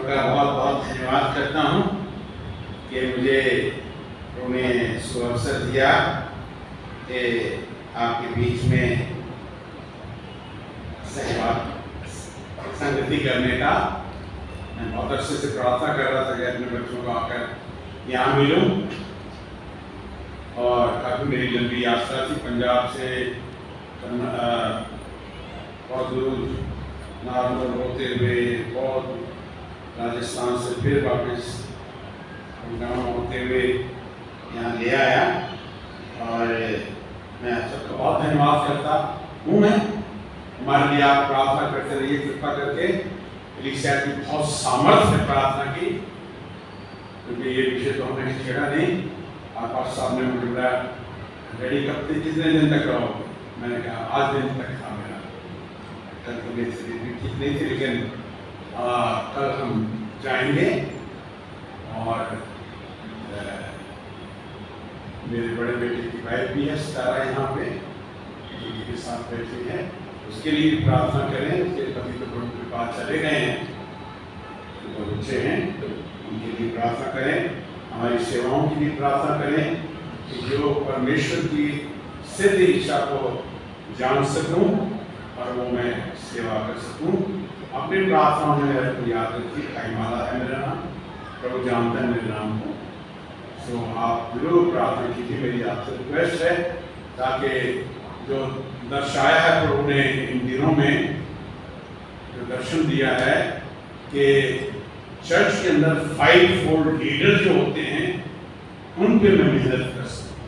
का बहुत बहुत धन्यवाद करता हूँ कि मुझे उन्हें सो अवसर दिया कि आपके बीच में सहभाग संगति करने का। मैं बहुत अच्छे से प्रार्थना कर रहा था कि अपने बच्चों को आकर यहाँ मिलूं, और काफ़ी मेरी लंबी यात्रा थी पंजाब से बहुत दूर नारनौल होते हुए बहुत राजस्थान से फिर वापस गाँव होते हुए यहाँ ले आया। और मैं सबका बहुत धन्यवाद करता हूँ। मैं हमारे लिए आप प्रार्थना करते रहिए, कृपा करके। एलिशा की बहुत सामर्थ्य है प्रार्थना की, क्योंकि ये विषय तो हमने छेड़ा नहीं। आप साहब ने मुझे बोला रेडी कब कितने दिन तक रहोगे? मैंने कहा आज दिन तक था मेरा। कल तो मेरी स्थिति ठीक नहीं थी, लेकिन कल हम जाएंगे। और मेरे बड़े बेटे की वाइफ भी है सितारा यहाँ पे, उनके साथ बैठी है, उसके लिए प्रार्थना करें। उसके पति तो उनके पास चले गए हैं, तो बच्चे हैं, तो उनके लिए प्रार्थना करें। हमारी सेवाओं की भी प्रार्थना करें कि जो परमेश्वर की सिद्ध इच्छा को जान सकूं और वो मैं सेवा कर सकूं। अपनी प्रार्थनाओं में मेरे को याद रखिए, काईमाला है मेरा नाम, प्रभु जानता है मेरे नाम को। तो आप जरूर प्रार्थना कीजिए, मेरी आपसे रिक्वेस्ट है, ताकि जो दर्शाया है प्रभु ने इन दिनों में, जो दर्शन दिया है कि चर्च के अंदर 5 फोल्ड लीडर जो होते हैं उन पे मैं मेहनत कर सकूं।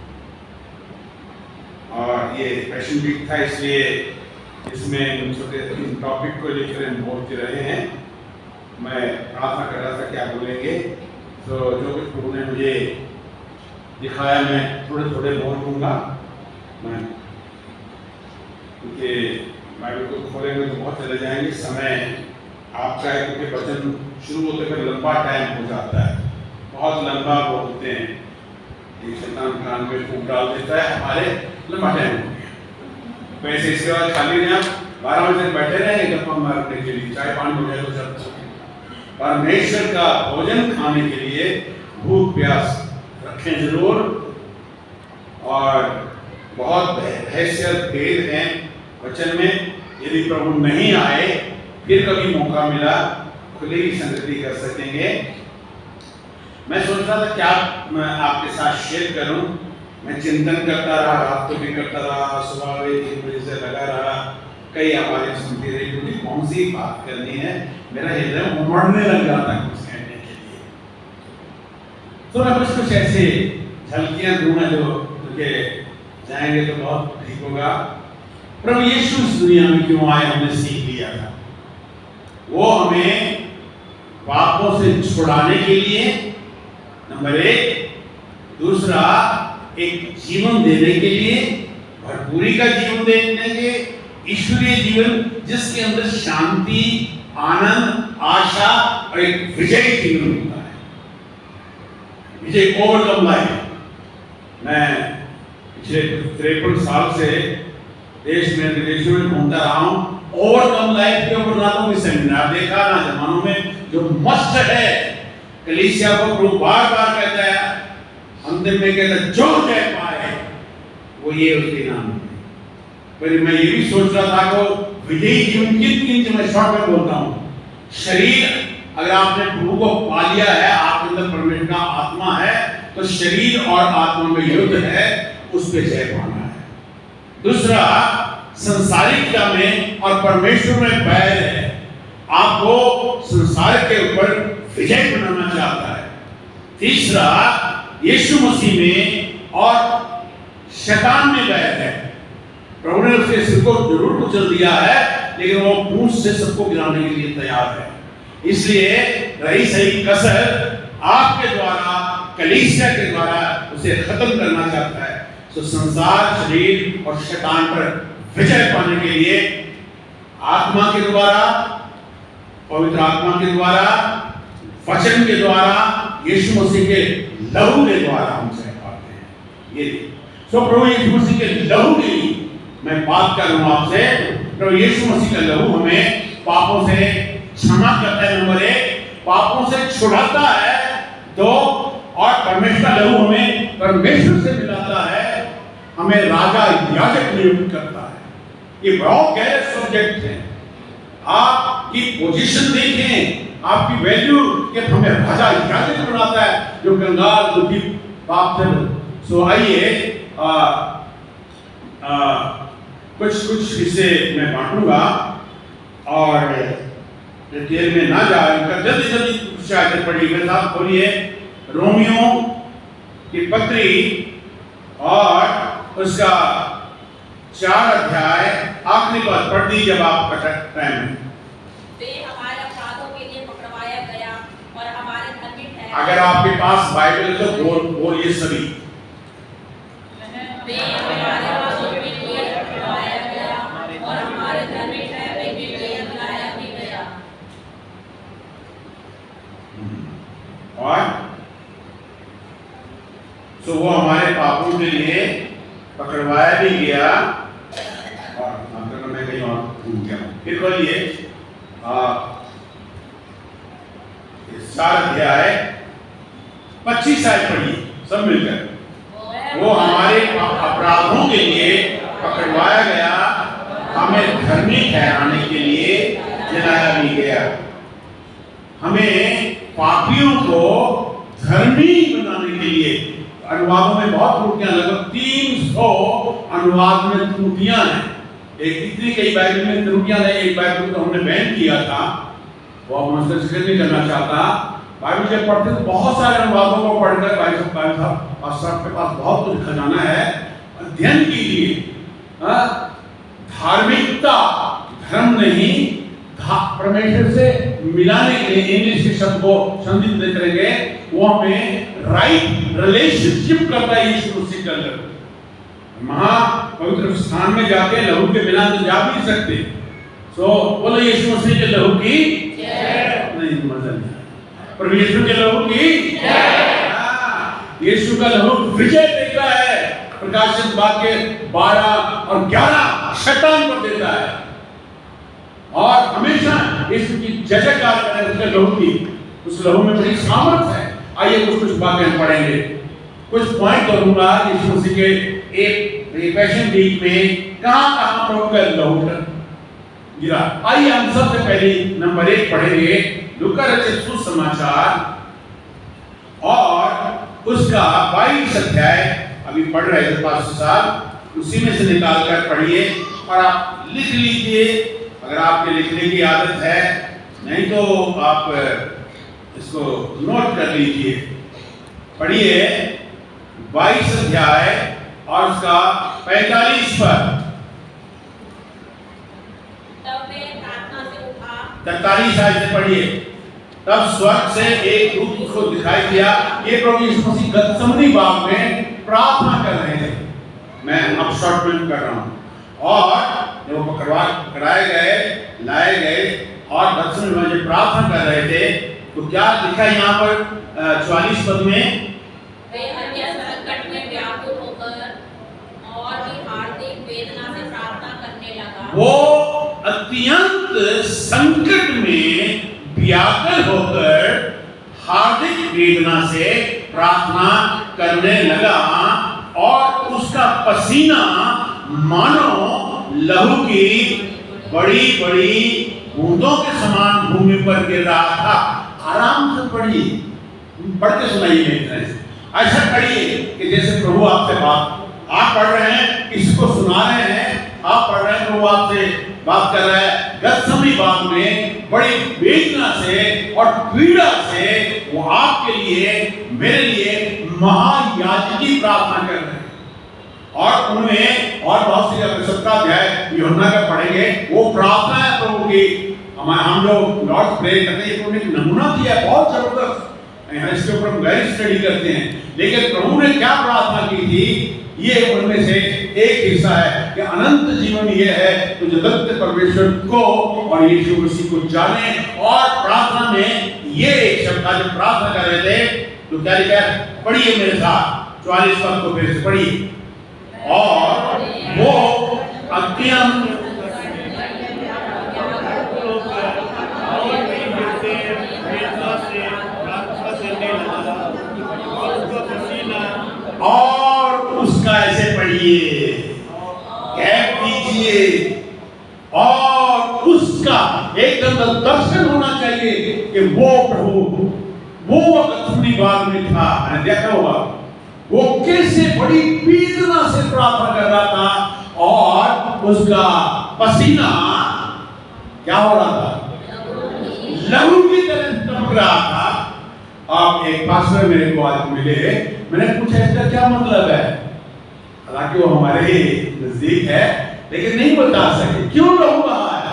और ये पैशन वीक था, इसलिए इसमें छोटे टॉपिक को लेकर हम बोलते रहे हैं। मैं प्रार्थना कर रहा था क्या बोलेंगे, तो जो कुछ प्रभु ने मुझे दिखाया मैं थोड़े थोड़े बोल दूंगा। मैं क्योंकि बाइबल को खोलेंगे तो बहुत चले जाएंगे, समय आपका है, क्योंकि वचन शुरू होते हुए लंबा टाइम हो जाता है, बहुत लंबा बोलते हैं। एक शैतान कान में फूंक डाल देता है, हमारे लंबा टाइम हो गया। वैसे इसके बाद खाली नहीं, आप 12 बजे बैठे रहेंगे गप्पा मारने के लिए, चाय पानी हो जाए तो सब। परमेश्वर का भोजन खाने के लिए भूख प्यास रखें जरूर। और बहुत हैसियत भेद हैं वचन में। यदि प्रभु नहीं आए, फिर कभी मौका मिला खुली संगति कर सकेंगे। मैं सोच रहा था क्या मैं आपके साथ शेयर करूं। मैं चिंतन करता रहा, रात को भी करता रहा, सुबह 3 बजे से लगा रहा, कई आवाजें सुनती रही, मुझे कौन सी बात करनी है। मेरा हृदय उमड़ने लग रहा था कुछ कहने के लिए। तो मैं कुछ ऐसे झलकियां दूंगा जो मुझे जाएंगे तो बहुत ठीक होगा। प्रभु यीशु इस दुनिया में क्यों आए हमने सीख लिया था। वो हमें पापों से छुड़ाने के लिए, नंबर 1, दूसरा एक जीवन देने के लिए, भरपूरी का जीवन देने के लिए, ईश्वरीय जीवन जिसके अंदर शांति, आनंद, आशा और एक विजयी जीवन होता है। विजय, ओवरकम लाइफ। मैं पिछले 53 साल से देश में विदेशों में घूमता रहा हूँ। ओवरकम लाइफ के ऊपर ना तो कोई सेमिनार देखा, ना जमानों में जो मस्त है। कलीसिया को प्रभु बार बार कहता है, अंतिम में कहता है जो जय पाए वो ये उसके नाम है। पर मैं ये भी सोच रहा था कि विजयी जीवन किन मैं शॉर्ट में बोलता हूँ। शरीर, अगर आपने प्रभु को पा लिया है, आपके अंदर परमेश्वर का आत्मा है, तो शरीर और आत्मा में युद्ध है, उस पे जय पाना है। दूसरा, संसारिकता में और परमेश्वर में बैर है। आपको संसार के ऊपर विजय बनाना चाहता है। तीसरा, यीशु मसीह में और शैतान में बैर है। प्रभु ने उसके सिर को जरूर कुचल दिया है, लेकिन वो पूंछ से सबको गिराने के लिए तैयार है। इसलिए रही सही कसर आपके द्वारा, कलीसिया के द्वारा उसे खत्म करना चाहता है। तो संसार, शरीर और शैतान पर विजय पाने के लिए आत्मा के द्वारा, पवित्र आत्मा के द्वारा, वचन के द्वारा, यीशु मसीह के लहू के द्वारा हम जय पाते हैं। ये तो प्रभु यीशु मसीह के लहू की मैं बात कर रहा हूं आपसे। प्रभु यीशु मसीह का लहू हमें पापों से क्षमा करता है, नंबर 1। पापों से छुड़ाता है, तो और परमेश्वर का लहू हमें परमेश्वर से मिलाता है, हमें राजा याजक नियुक्त करता है। ये बहुत गहरे सब्जेक्ट है। आपकी पोजीशन देखें, आपकी वैल्यू कि हमें राजा याजक बनाता है जो कंगाल दुखी पाप से। सो आइए कुछ हिस्से मैं बांटूंगा और डिटेल में ना जाए, उनका जल्दी कुछ आयतें पढ़ी। मेरे साथ खोलिए रोमियो की पत्री और उसका 4 अध्याय आखिरी बात पढ़ दी जब आपका टाइम है। वे हमारे अपराधों के लिए पकड़वाया गया और हमारे धर्मी ठहराए। अगर आपके पास बाइबल है तो बोलिए सभी। वे हमारे अपराधों के लिए पकड़वाया गया और हमारे धर्मी ठहराने के लिए बुलाया भी गया। और तो वो हमारे पापों के लिए पकड़वाया भी गया। और मैं कहीं और भूल गया। फिर बोलिए 4 अध्याय 25 आयत पढ़िए सब मिलकर। वो हमारे अपराधों के लिए पकड़वाया गया, हमें धर्मी ठहराने के लिए जलाया भी गया। हमें पापियों को धर्मी बनाने के लिए। अनुवादों में बहुत त्रुटियां, लगभग 300 अनुवाद में त्रुटियां हैं। एक इतनी कई बाइबल में त्रुटियां नहीं। एक बाइबल तो हमने बैन किया था, वो हम उसका जिक्र नहीं करना चाहता। बाइबल जब पढ़ते तो बहुत सारे अनुवादों को पढ़कर भाई साहब और सबके पास बहुत कुछ खजाना है, अध्ययन कीजिए। धार्मिकता धर्म नहीं, परमेश्वर से मिलाने के लिए इंग्लिश के शब्द को संदिग्ध करेंगे, वो हमें राइट रिलेशनशिप करता है यीशु मसीह के अंदर। महा पवित्र स्थान में जाके लहू के बिना तो जा भी सकते। सो बोलो यीशु मसीह के लहू की नहीं, मजा नहीं। परमेश्वर के लहू की यीशु का लहू विजय देता है। प्रकाशित वाक्य 12 और 11 शैतान को देता है और हमेशा यीशु की जयकार करें उसके लहू की। उस लहू में बड़ी सामर्थ है। आइए कुछ बातें हम पढ़ेंगे, कुछ पॉइंट करूंगा यीशु मसीह के एक पैशन वीक में कहां प्रभु का लहू गिरा। आइए हम सबसे पहले नंबर 1 पढ़ेंगे लूका रचित सुसमाचार और उसका 22 अध्याय। अभी पढ़ रहे थे पास्टर साहब, उसी में से निकाल कर पढ़िए और आप लिख लीजिए अगर आपके लिखने की आदत है, नहीं तो आप इसको नोट कर लीजिए। पढ़िए 22 अध्याय और उसका 45 पर। तब वे प्रार्थना से उठा। 43 आयत से पढ़िए। तब स्वर्ग से एक दूत उसको दिखाई दिया। ये प्रभु यीशु मसीह गतसमनी बाग में प्रार्थना कर रहे थे। मैं अब शॉर्टमेंट कर रहा हूँ। और जब वो पकड़ाए गए, लाए गए और गतसमनी बाग में प्रार्थना कर रहे थे, तो क्या लिखा यहाँ पर 44 पद में? वे अन्य संकट में व्याकुल होकर और भी हार्दिक वेदना से प्रार्थना करने लगा। वो अत्यंत संकट में व्याकुल होकर हार्दिक वेदना से प्रार्थना करने लगा और उसका पसीना मानो लहू की बड़ी बड़ी बूंदों के समान भूमि पर गिर रहा था। आराम से पढ़िए, पढ़ के सुनाइए मेरी तरह से। ऐसा पढ़िए कि जैसे प्रभु आपसे आप पढ़ रहे हैं, किसी को सुना रहे हैं, आप पढ़ रहे हैं, प्रभु आपसे बात कर रहा है। गतसमनी बाग में बड़ी वेदना से और पीड़ा से वो आपके लिए, मेरे लिए महायाजकी प्रार्थना कर रहे हैं। और उनमें और बहुत सी 17 अध्याय यूहन्ना का पढ़ेंगे, वो प्रार्थना है प्रभु की। हम लोग लॉर्ड प्रे करते हैं, प्रभु ने नमूना दिया है बहुत जबरदस्त, इसके ऊपर हम गहरी स्टडी करते हैं। लेकिन प्रभु ने क्या प्रार्थना की थी, ये उनमें से एक हिस्सा है कि अनंत जीवन ये है तो जगत परमेश्वर को और यीशु मसीह को जाने। और प्रार्थना में ये एक शब्द था जब प्रार्थना कर रहे थे, तो क्या लिखा है? पढ़िए मेरे साथ 44 पद को फिर से पढ़िए। और वो अत्यंत कि वो प्रभु वो गत्समनी बाग में था, मैंने देखा होगा वो कैसे बड़ी वेदना से प्रार्थना कर रहा था और उसका पसीना क्या हो रहा था, लहू की तरह टपक रहा था। आप एक पास्टर मेरे को आज मिले, मैंने पूछा इसका क्या मतलब है, हालांकि वो हमारे ही नजदीक है लेकिन नहीं बता सके क्यों लहू बहा है।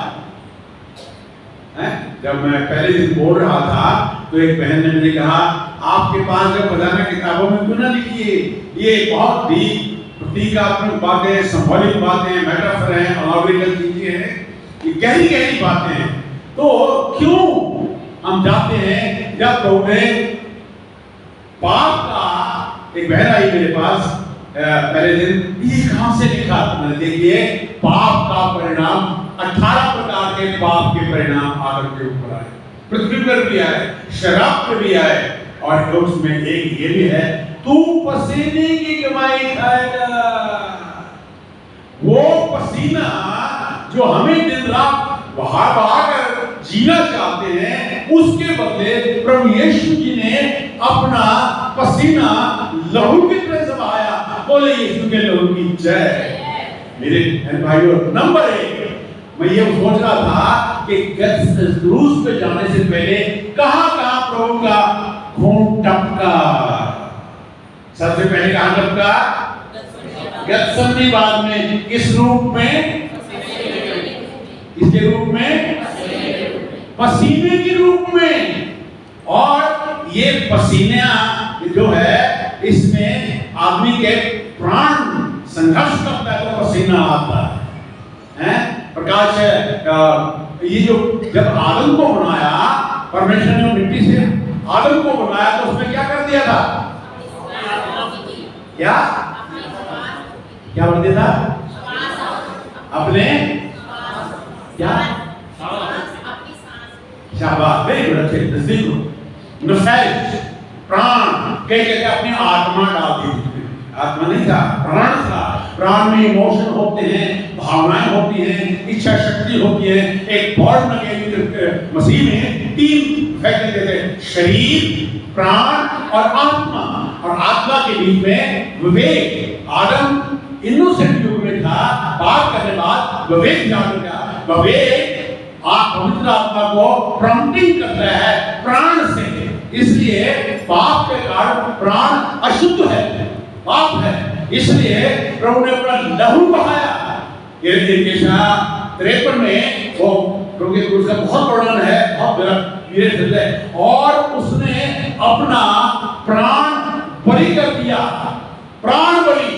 जब मैं पहले दिन बोल रहा था तो एक बहन ने मुझे कहा आपके पास जब खजाना किताबों में क्यों ना लिखिए, ये बहुत डीप प्रतीकात्मक बातें, सिंबॉलिक बातें, मेटाफर हैं, अलॉजिकल चीजें हैं, ये गहरी गहरी बातें हैं, तो क्यों हम जाते हैं जब प्रभु ने पाप का, एक बहन आई मेरे पास पहले दिन, ये कहां से लिखा, मैंने देखिए पाप का परिणाम 18 प्रकार के पाप के परिणाम आदम के ऊपर आए, पृथ्वी पर भी आए, शराब पर भी आए, और उसमें एक ये भी है तू पसीने की कमाई खाएगा। वो पसीना जो हमें दिन रात बहा कर जीना चाहते हैं, उसके बदले प्रभु यीशु जी ने अपना पसीना लहू की तरह से बहाया। बोले यीशु के लहू की जय। मेरे भाइयों, नंबर 1 मैं ये सोच रहा था कि क्रूस पे जाने से पहले कहां प्रभु का खून टपका। सबसे पहले कहां टपका, गत्समनी बाग में। किस रूप में, इसके रूप में, पसीने के रूप में। और ये पसीना जो है इसमें आदमी के प्राण संघर्ष करता है तो पसीना आता है। प्रकाश ये जो जब आदम को बनाया परमेश्वर ने मिट्टी से आदम को बनाया तो उसमें क्या कर दिया था, क्या क्या बोल दिया था, अपने क्या, शाबाश, वेरी गुड, अच्छे नजदीक नफैस प्राण कह अपनी आत्मा डाल दी। आत्मा नहीं था, प्राण था। प्राण में इमोशन होते हैं, भावनाएं होती हैं, इच्छा शक्ति होती है। एक बॉर्न अगेन मसीह में 3 फैक्टर थे, शरीर, प्राण और आत्मा। और आत्मा के बीच में विवेक। आदम इनोसेंट युग में था, पाप करने बाद विवेक जाग गया। विवेक पवित्र आत्मा को प्रॉम्प्टिंग करता है प्राण से, इसलिए पाप के कारण प्राण अशुद्ध है, पाप है, इसलिए प्रभु ने अपना लहू बहाया। ये 53 में वो प्रभु के क्रूस का बहुत वर्णन है, बहुत वीर है, और उसने अपना प्राण बलि कर दिया। प्राण बलि,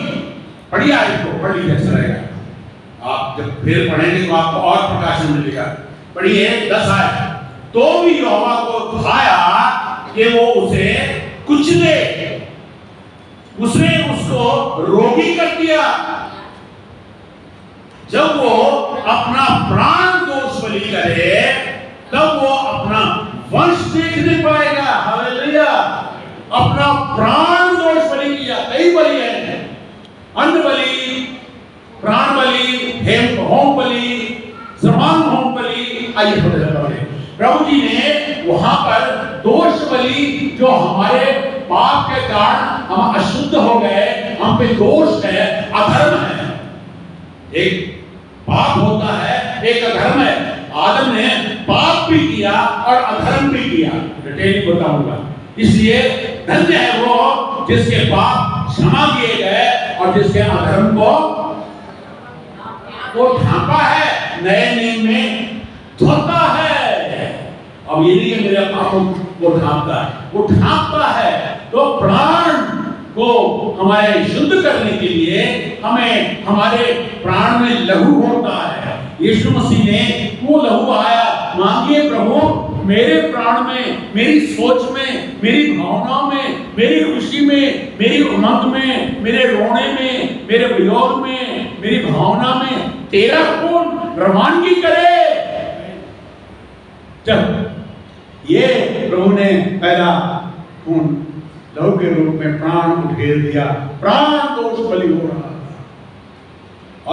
बढ़िया, इसको पढ़ लीजिए, अच्छा रहेगा। आप जब फिर पढ़ेंगे तो आपको और प्रकाशन मिलेगा। पढ़िए 10 आए। तो भी यहोवा को भाया कि वो उसे कुचले, उसने उसको रोगी कर दिया। जब वो अपना प्राण दोष बलि करे तब वो अपना वंश देख नहीं पाएगा। हालेलुया। अपना प्राण दोष बलि किया। कई बलि है, अन्न बलि, प्राण बलि, होम बलि, समान होम बलि। आइए प्रभु जी ने वहां पर दोष बलि, जो हमारे पाप के कारण हम अशुद्ध हो गए, हम पे दोष है, अधर्म है। एक पाप होता है, एक अधर्म है। आदम ने पाप भी किया और अधर्म भी किया, डिटेल बताऊंगा। इसलिए धन्य है वो जिसके पाप क्षमा किए गए और जिसके अधर्म को वो ढांपा है, नए नियम में धोता है। अब ये नहीं कि मेरे पापों को ढांपता है, वो ढांपता है। तो प्राण को हमारे शुद्ध करने के लिए हमें हमारे प्राण में लहू होता है। यीशु मसीह ने वो लहू आया। मांगिए प्रभु मेरे प्राण में, मेरी सोच में, मेरी भावनाओं में, मेरी खुशी में, मेरी उमंग में, मेरे रोने में, मेरे वियोग में, मेरी भावना में तेरा खून रवानगी करे। जब ये प्रभु ने पहला खून लहू के रूप में प्राण उठेल दिया, प्राण दोष बलि हो रहा।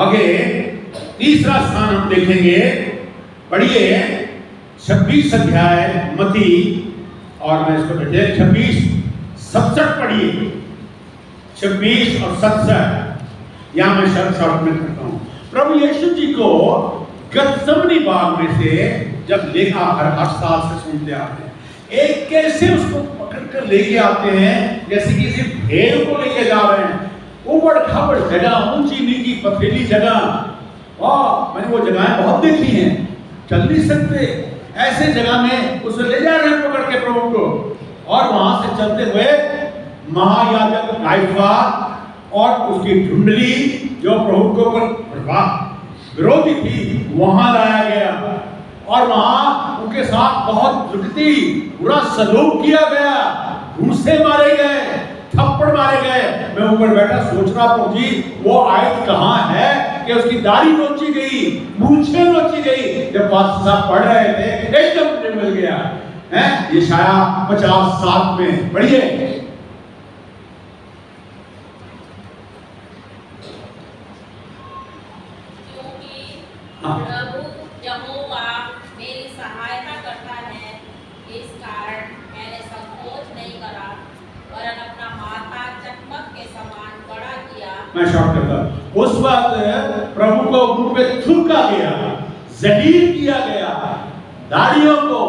आगे तीसरा स्थान हम देखेंगे, पढ़िए 26 अध्याय मती, और मैं इसको बैठे 26-67 पढ़िए। 26 और 67 यहाँ मैं शॉर्ट में करता हूँ। प्रभु यीशु जी को गत्समनी बाग में से जब लेकर हर साल से सुनते आते हैं, एक कैसे उसको पकड़ कर लेके आते हैं जैसे किसी भेड़ को लेके जा रहे हैं। ऊबड़ खाबड़ जगह, ऊंची नीची पथरीली जगह, और मैंने वो जगहें बहुत देखी हैं, चल नहीं सकते ऐसे जगह में उसे ले जा रहे हैं पकड़ के प्रभु को। और वहां से चलते हुए महायाजक काइफा और उसकी ढूंढली जो प्रभु के ऊपर विरोधी थी, वहां लाया गया और वहां उनके साथ बहुत दुर्गति बुरा सलूक किया गया, घूंसे मारे गए, थप्पड़ मारे गए। मैं ऊपर बैठा सोच रहा प्रभु जी वो आयत कहाँ है कि उसकी दाढ़ी नोची गई, मूंछें नोची गई। जब पास्टर साहब पढ़ रहे थे एकदम मुझे मिल गया है। यशाया 50:7 में पढ़िए। प्रभु यहोवा मेरी सहायता करता है, इस कारण मैंने संकोच नहीं करा, वरन अपना माथा चकमक के समान बड़ा किया। मैं शॉर्ट करता। उस वक्त प्रभु को मुंह पे थूका गया, जलील किया गया, दाढ़ियों को,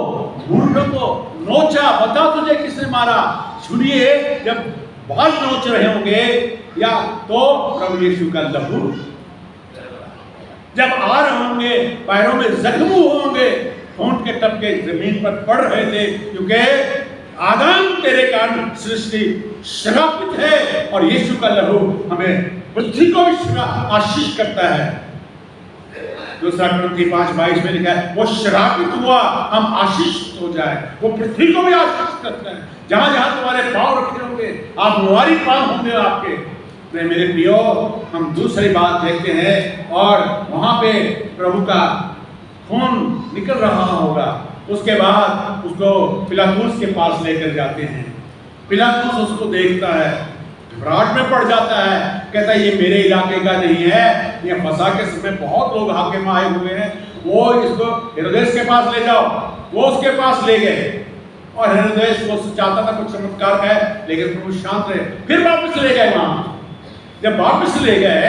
मूंढों को नोचा। बता तुझे किसने मारा? सुनिए, जब बाल नोच रहे होंगे या तो प्रभु यीशु का लहू, जब आ रहे होंगे पैरों में जख्म होंगे, होंठ के टपके जमीन पर पड़ रहे थे, क्योंकि आदम तेरे कारण सृष्टि श्रापित है और यीशु का लहू हमें पृथ्वी को भी आशीष करता है। दूसरा कुरिन्थी 5:22 में लिखा है वो श्रापित हुआ हम आशीष हो जाए, वो पृथ्वी को भी आशीष करता है। जहां जहां तुम्हारे पांव रखे होंगे आप मुबारक पांव होंगे आपके। मेरे प्रियो, हम दूसरी बात देखते हैं और वहां पे प्रभु का खून निकल रहा होगा। उसके बाद उसको पिलातुस के पास लेकर जाते हैं। पिलातुस उसको देखता है, घबराहट में पड़ जाता है, कहता है ये मेरे इलाके का नहीं है, ये फसा के समय बहुत लोग हाकिम आए हुए हैं, वो इसको हेरोदेस के पास ले जाओ। वो उसके पास ले गए और हेरोदेस वो चाहता था कुछ चमत्कार है, लेकिन प्रभु शांत रहे। फिर वापस ले गए वहां। जब वापस ले गए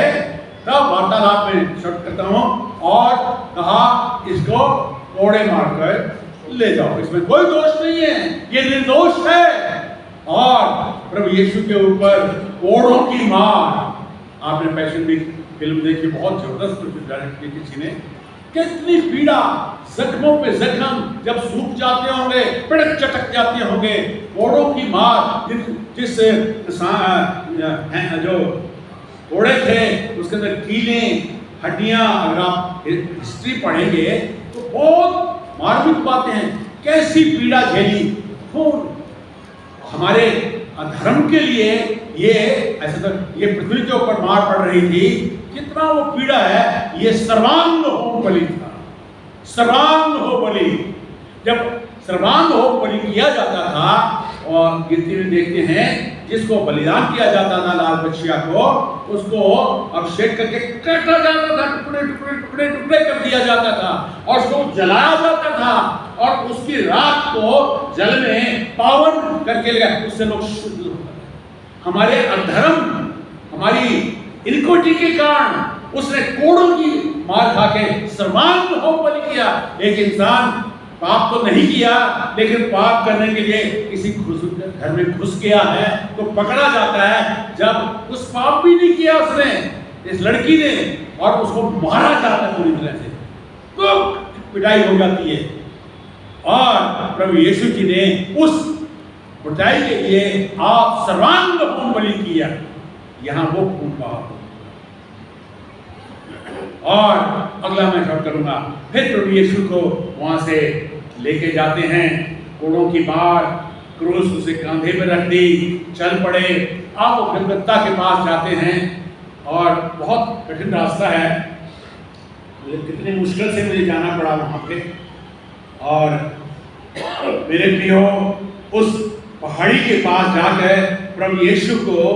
तब वार्तालाप में शॉर्ट करता हूं और कहा इसको कोड़े मारकर ले जाओ, इसमें कोई दोष नहीं है, ये निर्दोष है। और प्रभु यीशु के ऊपर कोड़ों की मार। आपने पैशन भी फिल्म देखी, बहुत जबरदस्त डायरेक्ट की किसी ने। कितनी पीड़ा, जख्मों पे जख्म जब सूख जाते होंगे, पिड़क चटक जाते होंगे, कोड़ों की मार। जिस जो कोड़े थे उसके अंदर कीलें, हड्डियां, अगर आप हिस्ट्री पढ़ेंगे तो बहुत मार्मिक बातें हैं। कैसी पीड़ा झेली। खून हमारे धर्म के लिए ये ऐसा तो ये पृथ्वी के ऊपर मार पड़ रही थी, कितना वो पीड़ा है। ये सर्वांग होम बलि था, सर्वांग हो बलि। जब सर्वांग हो बलि किया जाता था और गिनती में देखते हैं जिसको बलिदान किया जाता था लाल बछिया को, उसको अभिषेक करके काटा जाता था, टुकड़े टुकड़े टुकड़े टुकड़े कर दिया जाता था और उसको जलाया जाता था और उसकी राख को जल में पावन करके लगा, उससे लोग शुद्ध होते हैं। हमारे अधर्म, हमारी इनक्विटी के कारण उसने कोड़ों की मार खा के सर्वांग होम बलि किया। एक इंसान पाप तो नहीं किया, लेकिन पाप करने के लिए किसी घर में घुस गया है तो पकड़ा जाता है। जब उस पाप भी नहीं किया उसने, इस लड़की ने, और उसको मारा जाता है पूरी तरह से, तो पिटाई हो जाती है। और प्रभु यीशु जी ने उस पिटाई के लिए आप सर्वांग होम बलि किया। यहां वो खून बहा। और अगला मैं शॉर्ट करूंगा। फिर प्रभु यीशु को वहां से लेके जाते हैं, कोड़ों की मार, क्रूस उसे कंधे पे रख दी, चल पड़े। आप गलगत्ता के पास जाते हैं और बहुत कठिन रास्ता है, कितनी मुश्किल से मुझे जाना पड़ा वहां पे। और मेरे प्रियो, उस पहाड़ी के पास जाकर प्रभु यीशु को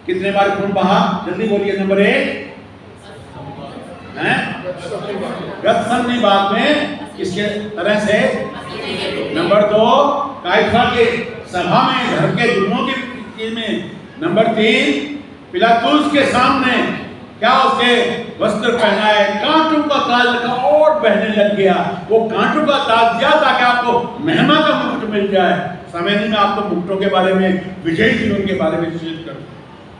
कितने बार खून बहा? जल्दी बोलिए। नंबर 1 गत्समनी बाग में किसके तरह से? नंबर 2 काइफा के सभा में, धर्म के जुर्मों के में। नंबर 3 पिलातुस के सामने क्या उसके वस्त्र पहनाए, कांटों का ताज रखा और बहने लग गया। वो कांटों का ताज दिया ताकि आपको महिमा का मुकुट मिल जाए। समय नहीं मैं आपको मुकुटों के बारे में, विजयी जीवन के बारे में सूचित करूं।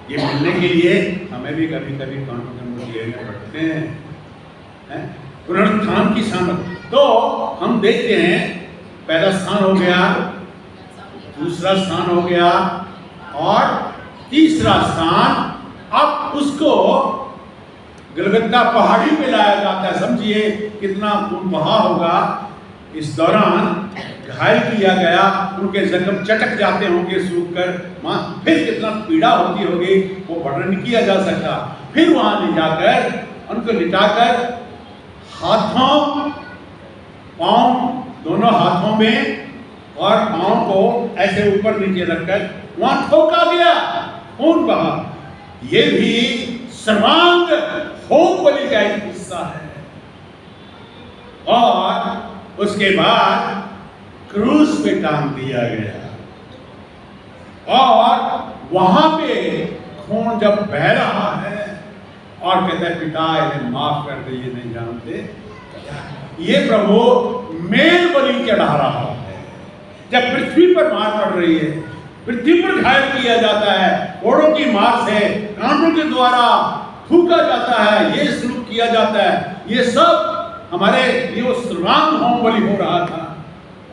ये मिलने के लिए हमें भी कभी कभी कांटों के मुकुट लेने पड़ते हैं। पुनरुत्थान की सामर्थ। तो हम देखते हैं पहला स्थान हो गया, दूसरा स्थान हो गया और तीसरा स्थान। अब उसको गलगत्ता पहाड़ी पे लाया जाता है। समझिए कितना खून बहा होगा। इस दौरान घायल किया गया, उनके जख्म चटक जाते होंगे सूख कर, फिर कितना पीड़ा होती होगी वो वर्णन नहीं किया जा सकता। फिर वहां ले जाकर उनको लिटाकर हाथों पांव, दोनों हाथों में और पांव को ऐसे ऊपर नीचे रखकर वहां ठोका गया, खून बहा। ये भी सर्वांग होम बलि का एक हिस्सा है। और उसके बाद क्रूस पे टांग दिया गया और वहां पे खून जब बह रहा है और कहते हैं पिता इन्हें माफ कर दे, ये नहीं जानते। ये प्रभु मेल बलि चढ़ा रहा है। जब पृथ्वी पर मार पड़ रही है, पृथ्वी पर घायल किया जाता है, घोड़ों की मार से, कांटों के द्वारा फूका जाता है, ये सलूक किया जाता है। ये सब हमारे लिए वो सर्वांग होम बलि हो रहा था।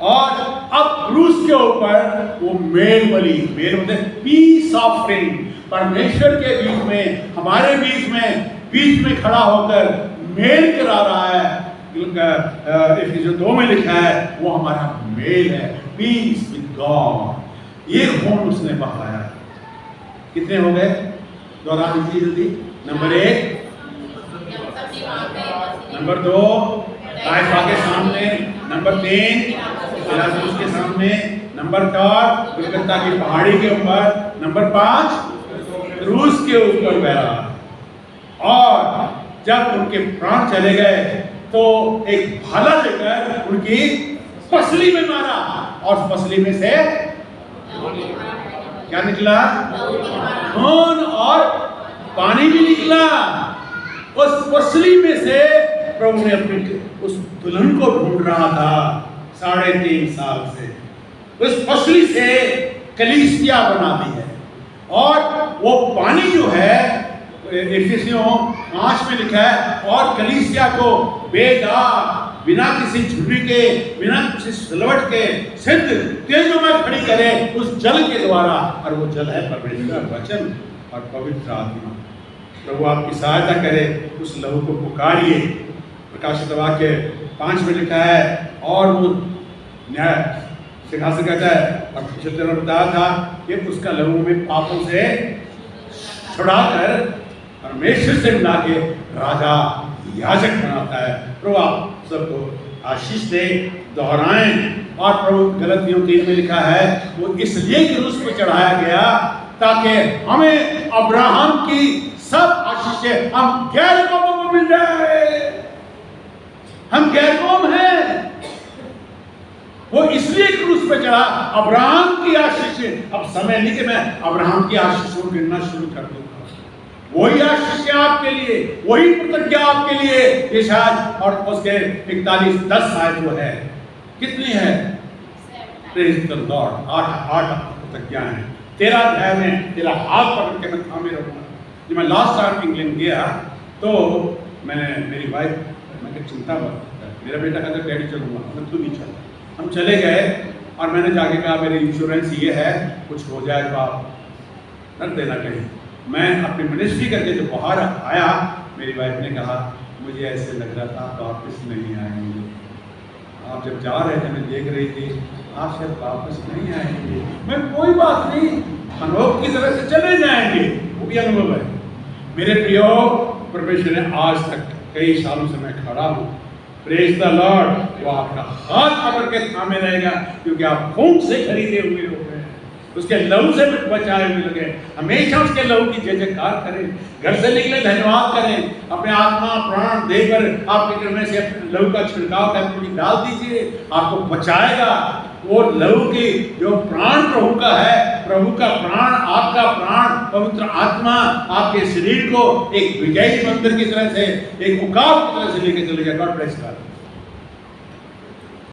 और अब क्रूस के ऊपर वो मेल बलि, मेल मतलब पीस ऑफरिंग, परमेश्वर के बीच में, हमारे बीच में खड़ा होकर मेल करा रहा है। जो 2 में लिखा है वो हमारा मेल है, पीस विद गॉड। ये खून उसने बहाया। कितने हो गए? दोहरा दीजिए जल्दी। नंबर 1, नंबर 2 काइफा के सामने, नंबर 3 पिलातुस के सामने, नंबर 4 गलगत्ता की पहाड़ी के ऊपर, नंबर 5 क्रूस के ऊपर बहरा। और जब उनके प्राण चले गए तो एक भाला लेकर उनकी पसली में मारा और पसली में से क्या निकला? खून और पानी भी निकला। उस पसली में से प्रभु ने अपनी उस दुल्हन को ढूंढ रहा था 3.5 साल से। उस पसली से कलीसिया बना दी है। और वो पानी जो है इफिसियों 5 में लिखा है, और कलीसिया को बेदाग, बिना किसी झुर्री के, बिना किसी सिलवट के सिद्ध तेजों में खड़ी करे उस जल के द्वारा। और वो जल है परमेश्वर का वचन और पवित्र आत्मा। प्रभु आपकी सहायता करे। उस लहू को पुकारिए। प्रकाशित वाक्य 5 में लिखा है, और वो न्याय सिंहासन कहता है, और पिछले दिनों बताया था कि उसका लहू में पापों से छुड़ाकर परमेश्वर से मिला के राजा याजक बनाता है। प्रभु आप सबको आशीष दे, दोहराएं। और प्रभु गलतियों 3 में लिखा है वो इसलिए क्रूस पर चढ़ाया गया ताकि हमें अब्राहम की सब आशीषें हम गैर कौमों को मिल जाए। हम गैर कौम हैं। वो इसलिए क्रूस पे चढ़ा, अब्राहम की आशीष। अब समय नहीं कि मैं अब्राहम की आशीषों को गिनना शुरू कर दूंगा। वही आशीष आपके लिए, वही प्रतिज्ञा आपके लिए। ये शायद और उसके 41-10 आयत जो है, कितनी है? Praise the Lord. 8 प्रतिज्ञा है। 13 अध्याय में तेरा हाथ पकड़ के मैं थामे रहूंगा। जब मैं लास्ट टाइम इंग्लैंड गया तो मैंने मेरी वाइफ, मैं चिंता मत, मेरा बेटा कहता डैडी चलूंगा, मैं तू नहीं चल। हम चले गए और मैंने जाके कहा मेरे इंश्योरेंस ये है, कुछ हो जाए तो आप रख देना कहीं। मैं अपनी मिनिस्ट्री करके जब बाहर आया, मेरी वाइफ ने कहा मुझे ऐसे लग रहा था आप वापस नहीं आएंगे। आप जब जा रहे थे मैं देख रही थी आप शायद वापस नहीं आएंगे। मैं कोई बात नहीं, अनुभव की तरह से चले जाएंगे, वो भी अनुभव है। मेरे प्रियो, परमेश्वर ने आज तक कई सालों से मैं खड़ा हूँ। Praise the Lord. वो आपका हाथ पकड़ के थामे रहेगा क्योंकि आप खून से खरीदे हुए हो गए। उसके लहू से बचाए हुए लगे, हमेशा उसके लहू की जय जयकार करें, घर से निकले धन्यवाद करें, अपने आत्मा प्राण देकर आपके घर में से लहू का छिड़काव करके डाल दीजिए, आपको बचाएगा। वो लहू की जो प्राण प्रभु का है, प्रभु का प्राण, आपका प्राण, पवित्र आत्मा आपके शरीर को एक विजयी मंदिर की तरह से, एक उकाब की तरह से लेके चले जाए। God bless you.